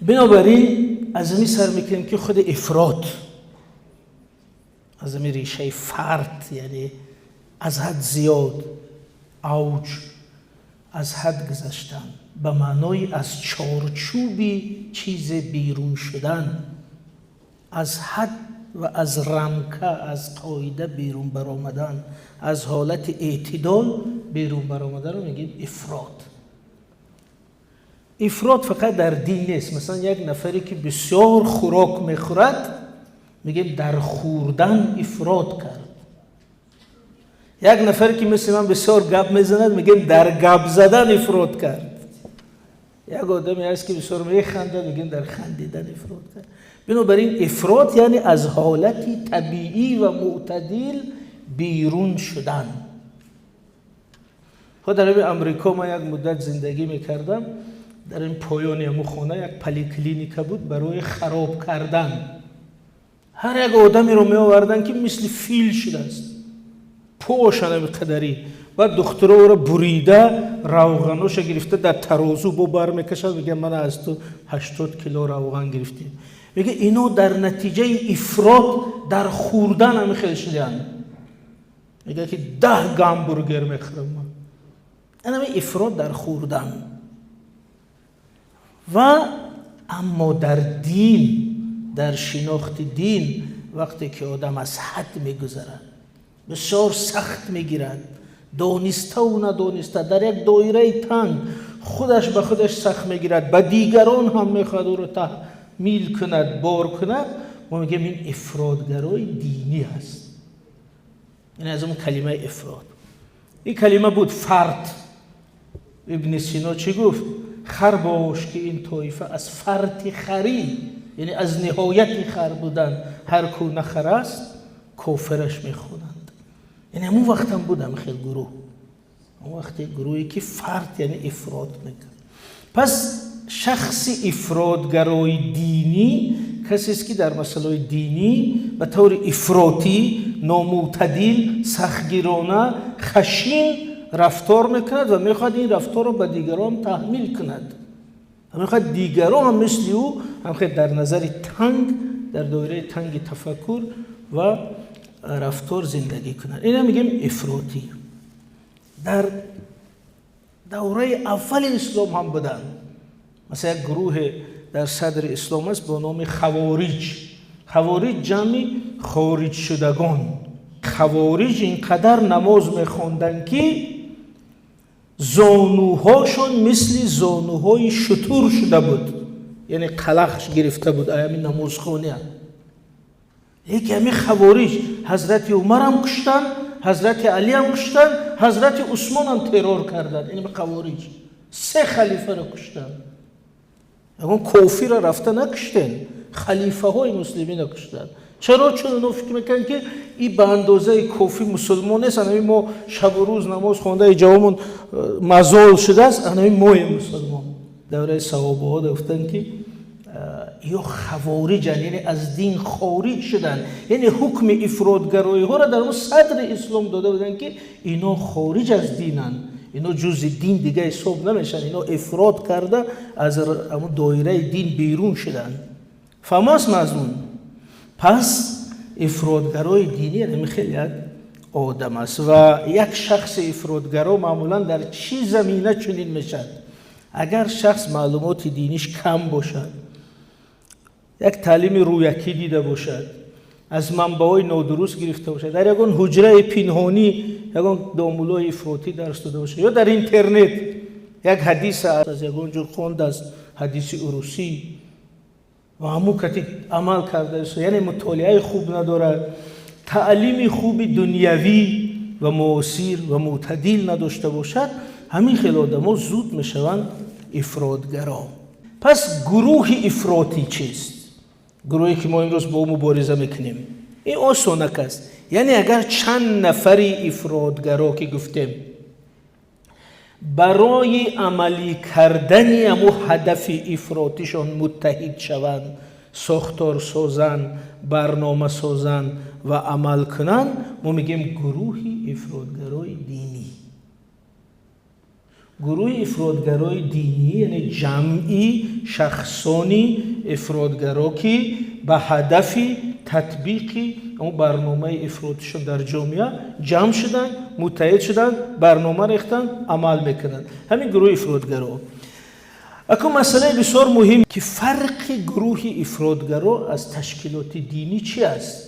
بنابراین از این سر میکنیم که خود افراط از این ریشه فرط، یعنی از حد زیاد، اوج، از حد گذشتن، به معنای از چارچوبی چیز بیرون شدن، از حد و از رمکه، از قاعده بیرون برآمدن، از حالت اعتدال بیرون برآمدن رو میگیم افراط. افراط فقط در دین نیست. مثلا یک نفری که بسیار خوراک میخورد میگیم در خوردن افراط کرد. یک نفری که مثل من بسیار گپ میزند میگیم در گپ زدن افراط کرد. یک آدمی هست که بسیار میخندد میگیم در خندیدن افراط کرد. بنابراین افراط یعنی از حالتی طبیعی و معتدل بیرون شدن. خود در امریکا ما یک مدت زندگی میکردم، در این پایان همون خانه یک پلیکلینیک بود برای خراب کردن. هر یک آدمی رو می آوردن که مثل فیل شده است، پوشن به قدری، بعد دختر او را بریده روغنوش گرفته در ترازو بر میکشد، میگه من از تو 80 کیلو روغن گرفتیم. میگه اینو در نتیجه افراط در خوردن هم خیلی شدن. میگه که 10 گامبورگر میخورم من. این افراط در خوردن. و اما در دین، در شناخت دین، وقتی که آدم از حد میگذرد، بسیار سخت میگیرد، دانسته و ندانسته، در یک دایره تنگ خودش به خودش سخت میگیرد، به دیگران هم میخواد او رو تحمیل کند، بار کند، ما میگیم این افراطگرای دینی هست. این از اون کلمه افراط. این کلمه بود فرط. ابن سینا چی گفت؟ خر باش که این طایفه از فرط خری، یعنی از نهایت خر بودن، هر کو نخر است کافرش میخونند. یعنی همون وقت هم بودم خیلی گروه، اون وقت گروهی که فرط یعنی افراط میکرد. پس شخص افراطگرای دینی کسی است که در مسائل دینی به طور افراطی، نامعتدل، سختگیرانه، خشن رفتار میکند و میخواد این رفتار رو به دیگران تحمیل کند و میخواد دیگران هم مثل او هم خیلی در نظر تنگ، در دایره تنگ تفکر و رفتار زندگی کنند. این هم میگیم افراطی. در دوره اول اسلام هم بودن. مثلا یک گروه در صدر اسلام است با نام خوارج. خوارج جمع خارج شدگان. خوارج اینقدر نماز میخواندن که زانوهاشون مثل زانوهای شتر شده بود، یعنی قلقش گرفته بود. همین نمازخوانی هم یکی همین خوارج حضرت عمر هم کشتن، حضرت علی هم کشتن، حضرت عثمان هم ترور کردن. این خوارج 3 خلیفه را کشتن. اون کافر را رفته نکشتن، خلیفه های مسلمین را کشتن. چرا؟ چون اونا فکر میکنن که این به اندازه کافی مسلمان نیست، همین ما شب و روز نماز خوانده جوامون مزال شده است، همین ما مسلمان. دوره صحابه ها گفتن که یا خوارج، یعنی از دین خارج شدن، یعنی حکم افراطگرایی ها را در اون صدر اسلام داده بودن که اینا خارج از دینن، اینا جز دین دیگه حساب نمیشن، اینا افراط کرده از اون دایره دین بیرون شدن. فهماست مضمون؟ پس افراطگرای دینی یعنی خیلی یک آدم است و یک شخص افراطگرا معمولا در چی زمینه چنین میشد؟ اگر شخص معلومات دینیش کم باشد، یک تعلیم رویکی دیده باشد، از منبع‌های نادرست گرفته باشد، در یگان حجره پنهانی یگان دامولای افراطی درس داده باشد، یا در اینترنت یک حدیث از یگان جور خوانده است، حدیث عروسی و همون کتی عمل کرده است، یعنی مطالعه خوب ندارد، تعلیم خوب دنیوی و معاصر و معتدل نداشته باشد، همین خیلی آدم‌ها زود میشوند افراطگرا. پس گروه افراطی چیست؟ گروهی که ما امروز با مبارزه میکنیم این آسانک است. یعنی اگر چند نفری افراطگرا که گفتیم برای عملی کردن امو هدف افراطیشان متحد شوند، ساختار سازن، برنامه سازن و عمل کنن، ما میگیم گروه افراطگرای دینی. گروه افراطگرای دینی یعنی جمعی شخصانی افرادگرا که به هدف تطبیق اون برنامه افرادشون در جامعه جمع شدن، متحد شدن، برنامه ریختن، عمل میکنن. همین گروه افرادگرا. اما مسئله بسیار مهم که فرق گروه افرادگرا از تشکیلات دینی چی است؟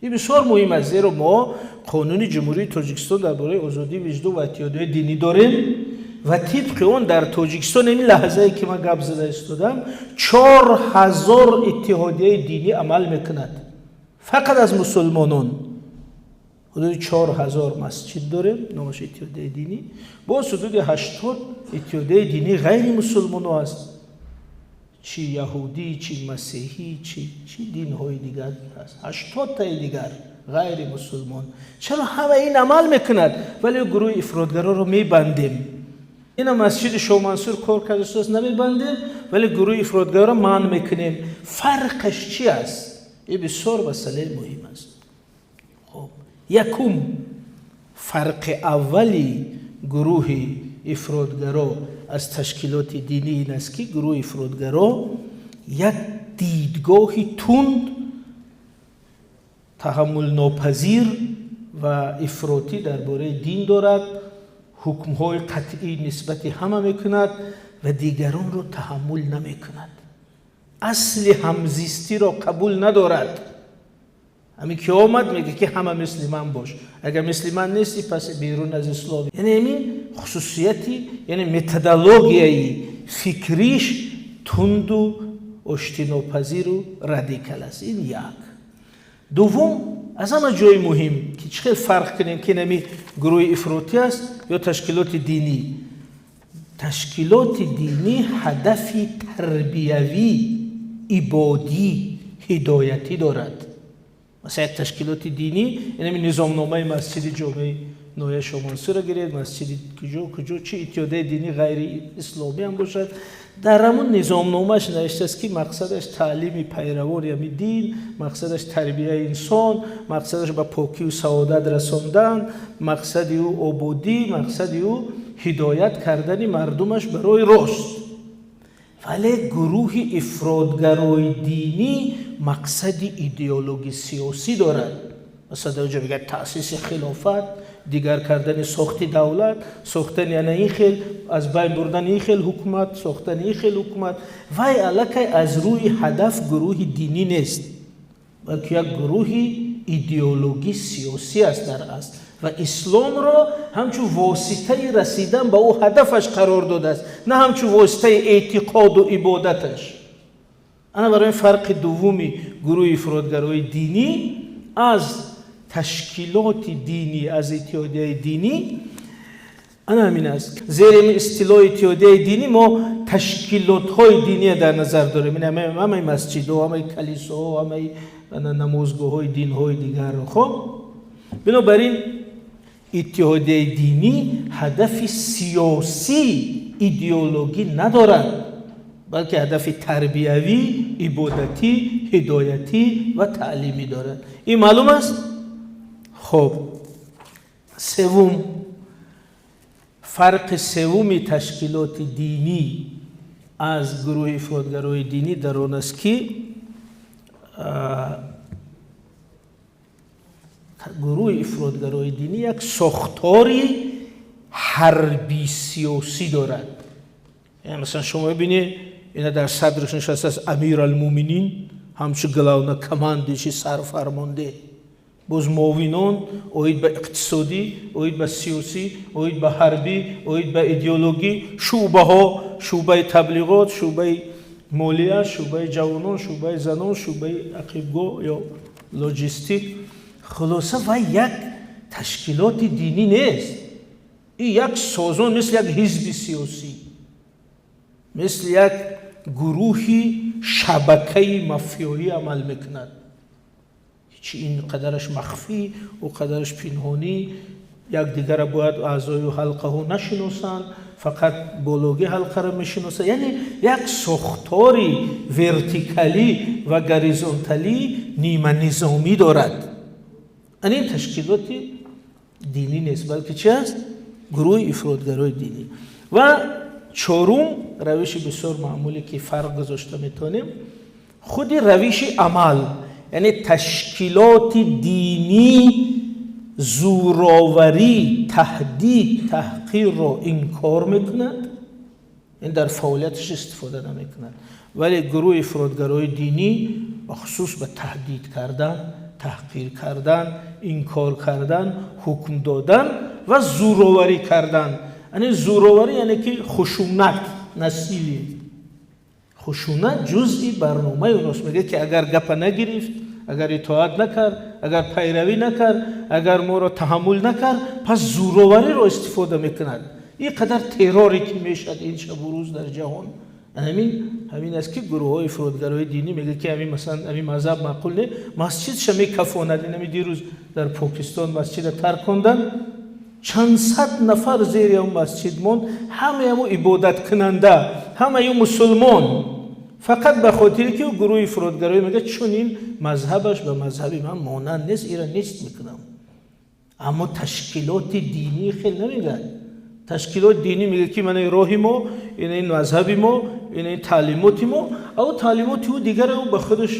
این بسیار مهم است، زیرا ما قانون جمهوری تاجیکستان درباره آزادی وجدان و اتحادیه دینی داریم و طبق اون در تاجیکستان این لحظه که من گپ زده استادم 4000 اتحادیه دینی عمل میکند. فقط از مسلمانان حدود 4000 مسجد داریم نامش اتحادیه دینی، با حدود 80 اتحادیه دینی غیر مسلمان هست، چی یهودی، چی مسیحی، چی دین های دیگر هست، 80 تا دیگر غیر مسلمان. چرا همه این عمل میکند ولی گروه افرادگرا رو میبندیم؟ اینا مسجد شاه منصور کار کرده است نمیبندیم ولی گروه افرادگرا رو منع میکنیم. فرقش چی است؟ این بسیار مسئله مهم است. خب یکم فرق اولی گروه افرادگرا از تشکیلات دینی این است که گروه افرادگرا یک دیدگاهی تند، تحمل ناپذیر و افراطی درباره دین دارد، حکم‌های قطعی نسبت همه میکند و دیگران رو تحمل نمیکند، اصل همزیستی را قبول ندارد. همین که آمد میگه که همه مثل من باش، اگر مثل من نیستی پس بیرون از اسلام. یعنی همین خصوصیتی، یعنی متدولوژیای فکریش تند و آشتیناپذیر و رادیکال است. این یک. دوم از همه جای مهم که چه فرق کنیم که نمی گروه افراطی است یا تشکیلات دینی. تشکیلات دینی هدفی تربیوی، عبادی، هدایتی دارد. مثلا یک تشکیلات دینی یعنی نظامنامه مسجد جامع نویه شاه منصور را گیرید، مسجد کجا چه اتحادیه دینی غیر اسلامی هم باشد، در همون نظامنامه‌اش نوشته است که مقصدش تعلیم پیروان یعنی دین، مقصدش تربیت انسان، مقصدش به پاکی و سعادت رساندن، مقصد او عبودی، مقصد او هدایت کردن مردمش برای راست. ولی گروه افرادگرای دینی مقصد ایدئولوژی سیاسی دارد. مثلا در اونجا میگه تأسیس خلافت، دیگر کردن ساخت دولت، ساختن یعنی این خیل از بین بردن این خیل حکومت، ساختن این خیل حکومت. وای علاقه از روی هدف گروه دینی نیست بلکه یک گروه ایدئولوژی سیاسی است در اصل و اسلام را همچون واسطه رسیدن به او هدفش قرار داده است، نه همچون واسطه اعتقاد و عبادتش. انا برای فرق دومی گروه افرادگرای دینی از تشکیلات دینی، از اتحادیه دینی، انا همین است. زیر این اصطلاح اتحادیه دینی ما تشکیلات های دینی در نظر داریم، همه مسجد ها، همه کلیسا ها، همه نمازگاه های دین های دیگر. خب بنابراین اتحادیه دینی هدف سیاسی ایدئولوژی ندارد بلکه هدف تربیوی، عبادتی، هدایتی و تعلیمی دارد. این معلوم است؟ خب سوم، فرق سومی تشکیلات دینی از گروه افرادگرای دینی در آن است که گروه افرادگرای دینی یک ساختاری حربی سیاسی دارد. یعنی مثلا شما ببینید اینا در صدرش نشسته است امیرالمومنین، همچو گلاونه کماندشی سرفرمانده، باز معاونان اوید به اقتصادی، اوید به سیاسی، اوید به حربی، اوید به ایدئولوژی، شعبه ها، شعبه تبلیغات، شعبه مالیه، شعبه جوانان، شعبه زنان، شعبه عقیبگاه یا لوجستیک. خلاصه و یک تشکیلات دینی نیست، این یک سازمان مثل یک حزب سیاسی، مثل یک گروهی شبکه مافیایی عمل میکند. چی این قدرش مخفی و قدرش پنهانی، یک دیگر باید اعضای حلقه ها نشناسند، فقط بلوگی حلقه را میشناسند. یعنی یک ساختاری ورتیکالی و گریزونتالی نیمه نظامی دارد. این تشکیلات دینی نیست بلکه چه است؟ گروه افرادگرای دینی. و چهارم روش بسیار معمولی که فرق گذاشته میتونیم خود روش عمل، یعنی تشکیلات دینی زوراوری، تهدید، تحقیر را انکار میکند، این در فعالیتش استفاده نمیکند، ولی گروه افراطگرای دینی بخصوص به تهدید کردن، تحقیر کردن، انکار کردن، حکم دادن و زوراوری کردن. یعنی زوراوری یعنی که خشونت، نسیلی. خشونت جزئی برنامه اوناست. میگه که اگر گپ نگرفت، اگر اطاعت نکرد، اگر پیروی نکرد، اگر ما را تحمل نکرد، پس زوراوری را استفاده میکند. این قدر تروری که میشد این شب و روز در جهان. همین است که گروه های افراطگرای دینی میگه که همین مثلا همین مذهب معقول نه، مسجدش میکفاند. همین دیروز در پاکستان مسجد ترک کردن، چند صد نفر زیر اون مسجد موند، همه عبادت کننده، همه مسلمان، فقط به خاطر که گروه افراطگرای میگه چون این مذهبش به مذهب من مانند نیست، ایران نیست میکنم. اما تشکیلات دینی خیلی نمیگن. تشکیلات دینی میگه که من راهی ما، این مذهبی ما، این تعلیماتی ما، او تعلیماتی او دیگر او به خودش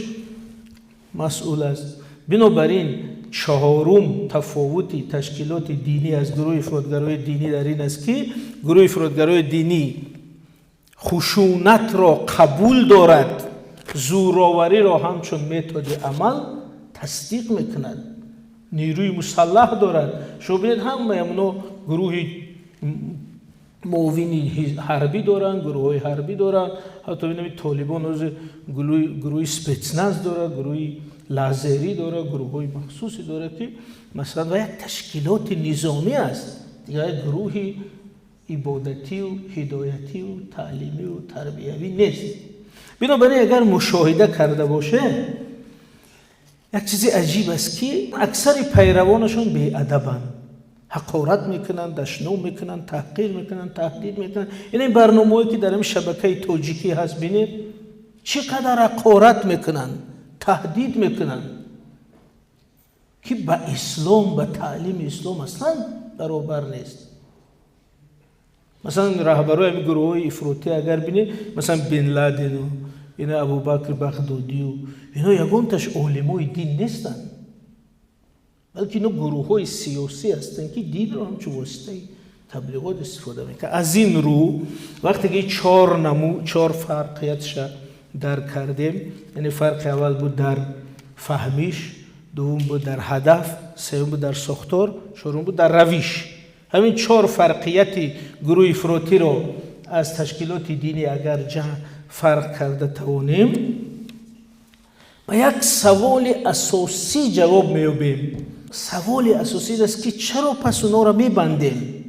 مسئول است. بنابراین چهارم تفاوتی تشکیلات دینی از گروه افراطگرای دینی در این است که گروه افراطگرای دینی خشونت را قبول دارد، زوراوری را همچون متد عمل تصدیق میکند، نیروی مسلح دارد. شما ببینید همه اونا گروه معاونین حربی دارن، گروه های حربی دارن، حتی ببینید طالبان از گروه سپتناز داره، گروه لازری داره، گروه های مخصوصی داره که مثلا یک تشکیلات نظامی است، دیگه گروه عبادتی و هدایتی و تعلیمی و تربیوی نیست. بنابراین اگر مشاهده کرده باشه یک چیزی عجیب است که اکثر پیروانشون بی‌ادبند، حقارت میکنن، دشنو میکنن، تحقیر میکنن، تهدید میکنن. این برنامه‌ای که در این شبکه تاجیکی هست ببینید چقدر حقارت میکنن، تهدید میکنن که با اسلام، با تعلیم اسلام اصلا برابر نیست. مثلا رهبرای این گروه های افراطی اگر ببینید مثلا بن لادن و اینا ابوبکر بغدادی و اینا یگانتش علمای دین نیستن، بلکه اینا گروه های سیاسی هستن که دین رو همچون واسطه تبلیغات استفاده میکنن. از این رو وقتی که چهار فرقیتش در کردیم، یعنی فرق اول بود در فهمیش، دوم بود در هدف، سوم بود در ساختار، چهارم بود در روش. همین چهار فرقیت گروه افراطی رو از تشکیلات دینی اگر فرق کرده توانیم، با یک سوال اساسی جواب میابیم. سوال اساسی است که چرا پس اونا را میبندیم؟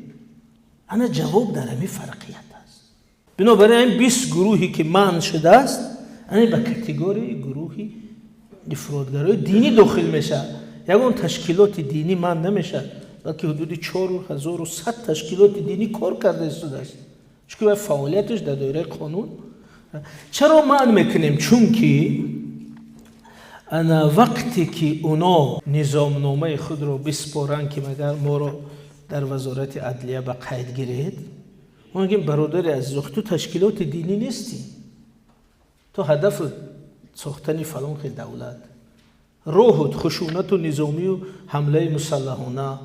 انا جواب در همین فرقیت است. بنابراین این 20 گروهی که منع شده است، یعنی به کاتگوری گروهی افراطگرای دینی داخل میشه. یگان تشکیلات دینی منع نمیشه، بلکه حدود 4100 تشکیلات دینی کار کرده است. چون فعالیتش در دایره قانون. چرا منع میکنیم؟ چون که انا وقتی که اونا نظامنامه خود رو بسپارن که مگر ما رو در وزارت عدلیه به قید گیرید، ما میگیم برادر عزیز، تو تشکیلات دینی نیستی، تو هدف ساختن فلان دولت، روحت خشونت و نظامی و حمله مسلحانه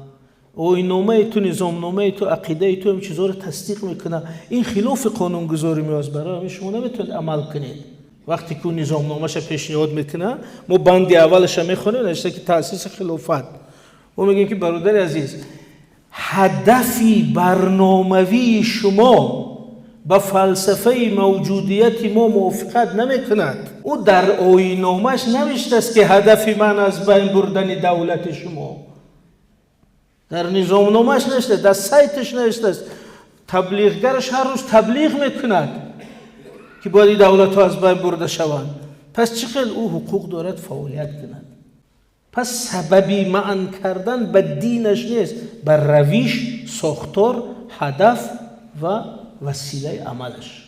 و این نامه تو، نظامنامه تو، عقیده تو، این چیزا رو تصدیق میکنه. این خلاف قانونگذاری میاد، برای شما نمیتونید عمل کنید. وقتی که نظامنامه‌اش پیشنهاد میکنه، ما بند اولش میخونیم نوشته که تأسیس خلافت. ما میگیم که برادر عزیز، هدفی برنامه‌ای شما با فلسفه موجودیت ما موافقت نمیکند. او در آیین‌نامه‌اش نوشته است که هدفی من از بین بردن دولت شما. در نظامنامه‌اش نوشته، در سایتش نوشته است. تبلیغگرش هر روز تبلیغ میکند که باید دولت ها از بین برده شوند. پس چقدر او حقوق دارد فعالیت کند؟ پس سببی منع کردن به دینش نیست، بر روش، ساختار، هدف و وسیله عملش.